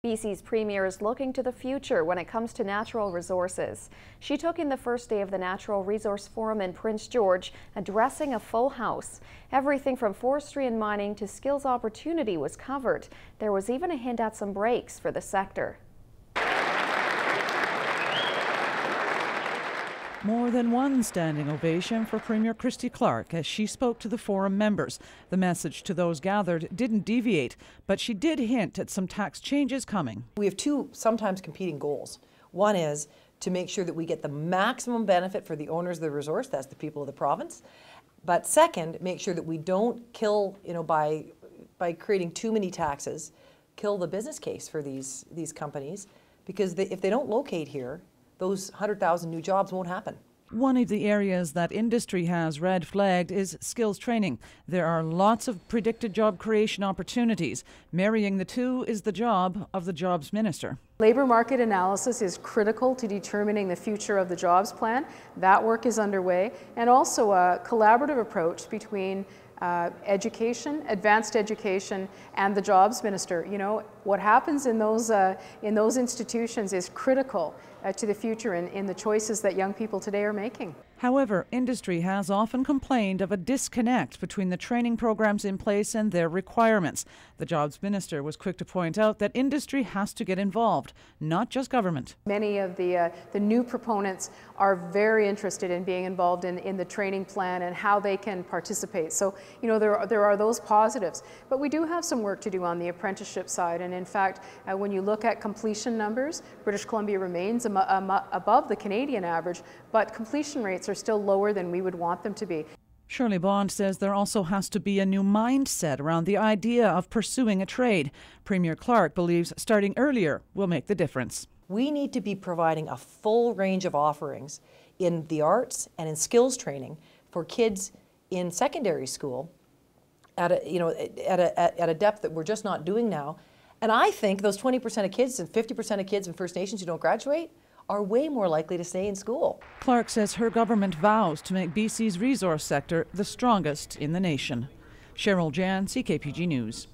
BC's Premier is looking to the future when it comes to natural resources. She took in the first day of the Natural Resource Forum in Prince George, addressing a full house. Everything from forestry and mining to skills opportunity was covered. There was even a hint at some breaks for the sector. More than one standing ovation for Premier Christy Clark as she spoke to the forum members. The message to those gathered didn't deviate, but she did hint at some tax changes coming. We have two sometimes competing goals. One is to make sure that we get the maximum benefit for the owners of the resource, that's the people of the province. But second, make sure that we don't kill, by creating too many taxes, kill the business case for these companies, because if they don't locate here, those 100,000 new jobs won't happen. One of the areas that industry has red flagged is skills training. There are lots of predicted job creation opportunities. Marrying the two is the job of the Jobs Minister. Labour market analysis is critical to determining the future of the jobs plan. That work is underway, and also a collaborative approach between education, advanced education, and the Jobs Minister. What happens in those institutions is critical to the future in the choices that young people today are making. However, industry has often complained of a disconnect between the training programs in place and their requirements. The Jobs Minister was quick to point out that industry has to get involved, not just government. Many of the new proponents are very interested in being involved in the training plan and how they can participate. So, there are those positives. But we do have some work to do on the apprenticeship side. And in fact, when you look at completion numbers, British Columbia remains above the Canadian average, but completion rates are still lower than we would want them to be. Shirley Bond says there also has to be a new mindset around the idea of pursuing a trade. Premier Clark believes starting earlier will make the difference. We need to be providing a full range of offerings in the arts and in skills training for kids in secondary school at a depth that we're just not doing now. And I think those 20% of kids and 50% of kids in First Nations who don't graduate are way more likely to stay in school. Clark says her government vows to make BC's resource sector the strongest in the nation. Cheryl Jan, CKPG News.